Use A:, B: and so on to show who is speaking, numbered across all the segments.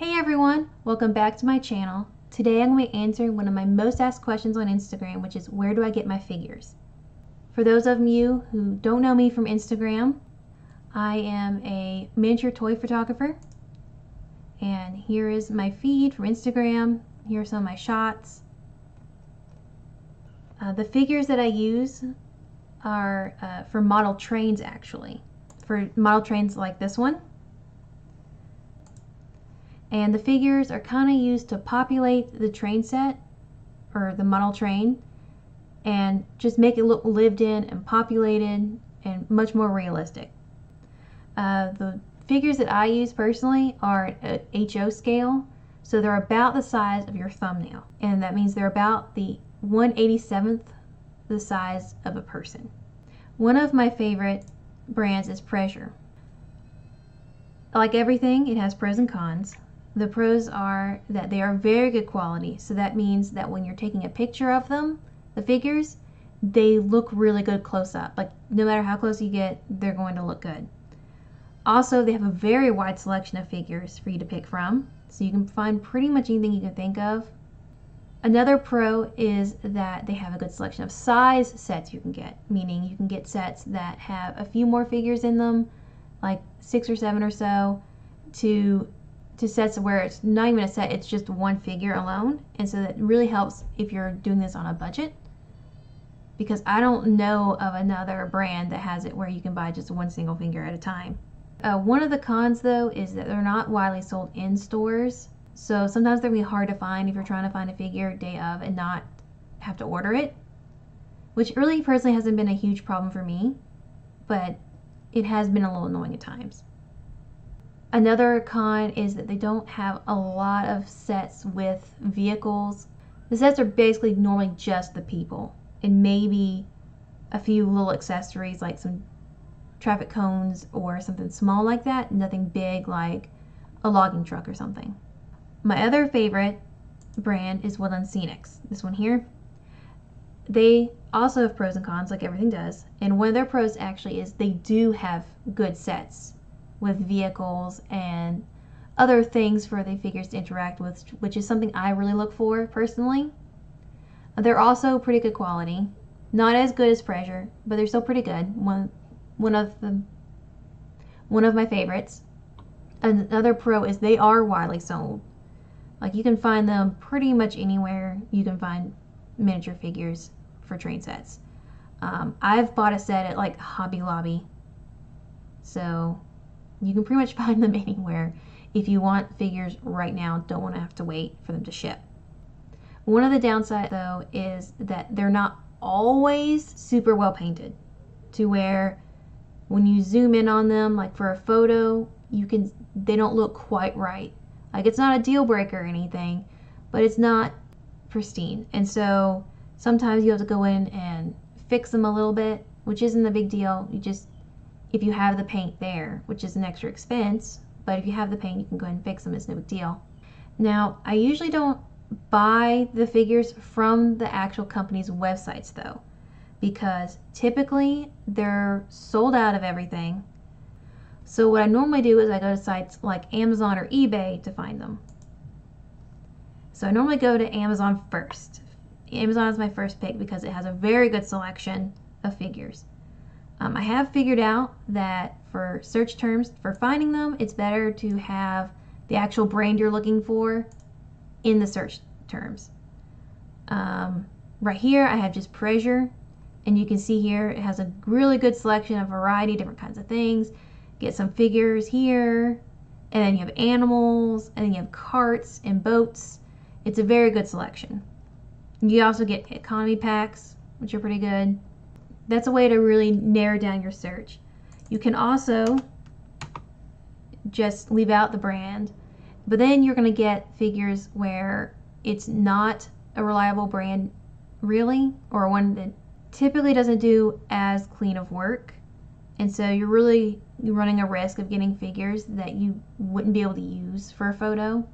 A: Hey everyone, welcome back to my channel. Today I'm going to be answering one of my most asked questions on Instagram, which is where do I get my figures? For those of you who don't know me from Instagram, I am a miniature toy photographer, and here is my feed from Instagram. Here are some of my shots. The figures that I use are for model trains, actually, for model trains like this one. And the figures are kind of used to populate the train set or the model train and just make it look lived in and populated and much more realistic. The figures that I use personally are at HO scale, so they're about the size of your thumbnail, and that means they're about the 1/87th the size of a person. One of my favorite brands is Pressure. Like everything, it has pros and cons. The pros are that they are very good quality, so that means that when you're taking a picture of them, the figures, they look really good close up. Like no matter how close you get, they're going to look good. Also, they have a very wide selection of figures for you to pick from, so you can find pretty much anything you can think of. Another pro is that they have a good selection of size sets you can get, meaning you can get sets that have a few more figures in them, like 6 or 7 or so, to sets where it's not even a set, it's just one figure alone. And so that really helps if you're doing this on a budget, because I don't know of another brand that has it where you can buy just one single figure at a time. One of the cons though is that they're not widely sold in stores, so sometimes they're really hard to find if you're trying to find a figure day of and not have to order it, which really personally hasn't been a huge problem for me, but it has been a little annoying at times. Another con is that they don't have a lot of sets with vehicles. The sets are basically normally just the people and maybe a few little accessories like some traffic cones or something small like that, nothing big like a logging truck or something. My other favorite brand is Woodland Scenics, this one here. They also have pros and cons like everything does, and one of their pros actually is they do have good sets with vehicles and other things for the figures to interact with, which is something I really look for personally. They're also pretty good quality, not as good as Pressure, but they're still pretty good. One of my favorites. Another pro is they are widely sold. Like you can find them pretty much anywhere you can find miniature figures for train sets. I've bought a set at like Hobby Lobby, so you can pretty much find them anywhere if you want figures right now, don't want to have to wait for them to ship. One of the downsides though is that they're not always super well painted, to where when you zoom in on them, like for a photo, they don't look quite right. Like it's not a deal breaker or anything, but it's not pristine. And so sometimes you have to go in and fix them a little bit, which isn't a big deal. If you have the paint there, which is an extra expense, but if you have the paint, you can go ahead and fix them. It's no big deal. Now, I usually don't buy the figures from the actual company's websites though, because typically they're sold out of everything. So what I normally do is I go to sites like Amazon or eBay to find them. So I normally go to Amazon first. Amazon is my first pick because it has a very good selection of figures. I have figured out that for search terms, for finding them, it's better to have the actual brand you're looking for in the search terms. Right here, I have just Pressure, and you can see here it has a really good selection of variety, different kinds of things. Get some figures here, and then you have animals, and then you have carts and boats. It's a very good selection. You also get economy packs, which are pretty good. That's a way to really narrow down your search. You can also just leave out the brand, but then you're going to get figures where it's not a reliable brand really, or one that typically doesn't do as clean of work, and so you're running a risk of getting figures that you wouldn't be able to use for a photo.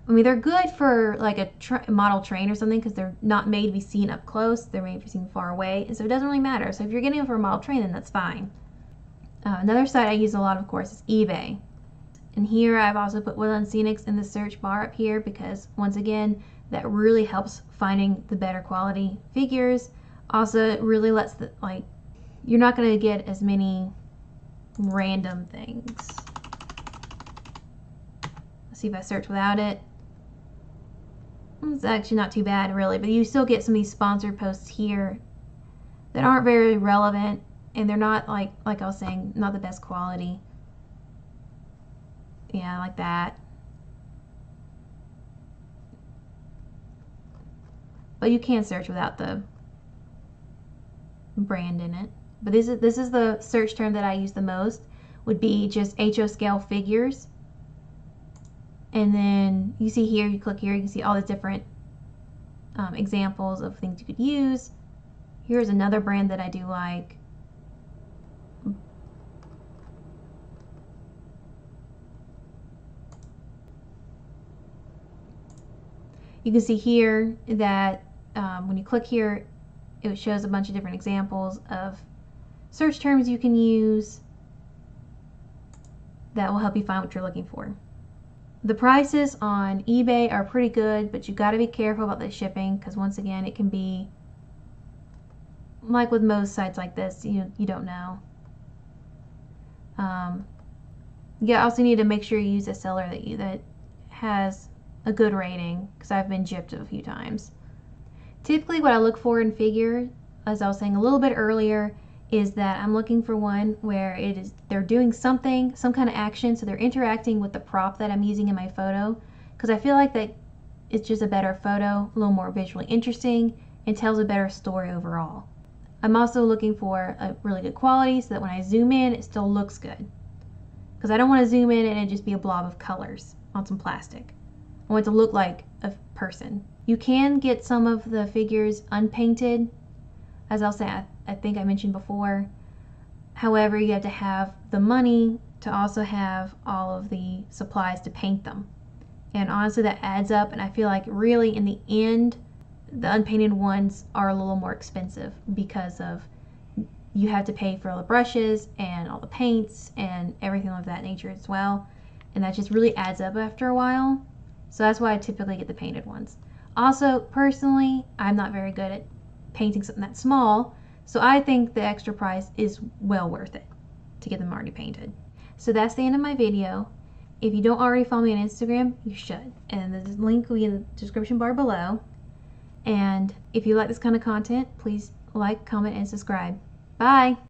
A: I mean, they're good for like a model train or something because they're not made to be seen up close. They're made to be seen far away, and so it doesn't really matter. So if you're getting them for a model train, then that's fine. Another site I use a lot, of course, is eBay. And here I've also put Woodland Scenics in the search bar up here because once again, that really helps finding the better quality figures. Also, it really lets the, like, you're not going to get as many random things. Let's see if I search without it. It's actually not too bad really, but you still get some of these sponsored posts here that aren't very relevant, and they're not like I was saying, not the best quality. Yeah, like that. But you can search without the brand in it. But this is the search term that I use the most, would be just HO scale figures. And then you see here, you click here, you can see all the different examples of things you could use. Here's another brand that I do like. You can see here that when you click here, it shows a bunch of different examples of search terms you can use that will help you find what you're looking for. The prices on eBay are pretty good, but you got to be careful about the shipping because once again, it can be like with most sites like this, you don't know. You also need to make sure you use a seller that has a good rating, because I've been gypped a few times. Typically what I look for in figure, as I was saying a little bit earlier, is that I'm looking for one where they're doing something, some kind of action, so they're interacting with the prop that I'm using in my photo, because I feel like that it's just a better photo, a little more visually interesting, and tells a better story overall. I'm also looking for a really good quality so that when I zoom in, it still looks good. Because I don't want to zoom in and it just be a blob of colors on some plastic. I want it to look like a person. You can get some of the figures unpainted, as I'll say, I think I mentioned before. However, you have to have the money to also have all of the supplies to paint them. And honestly, that adds up, and I feel like really in the end, the unpainted ones are a little more expensive because of you have to pay for all the brushes and all the paints and everything of that nature as well. And that just really adds up after a while. So that's why I typically get the painted ones. Also, personally, I'm not very good at painting something that small, so I think the extra price is well worth it to get them already painted. So that's the end of my video. If you don't already follow me on Instagram, you should. And the link will be in the description bar below. And if you like this kind of content, please like, comment, and subscribe. Bye!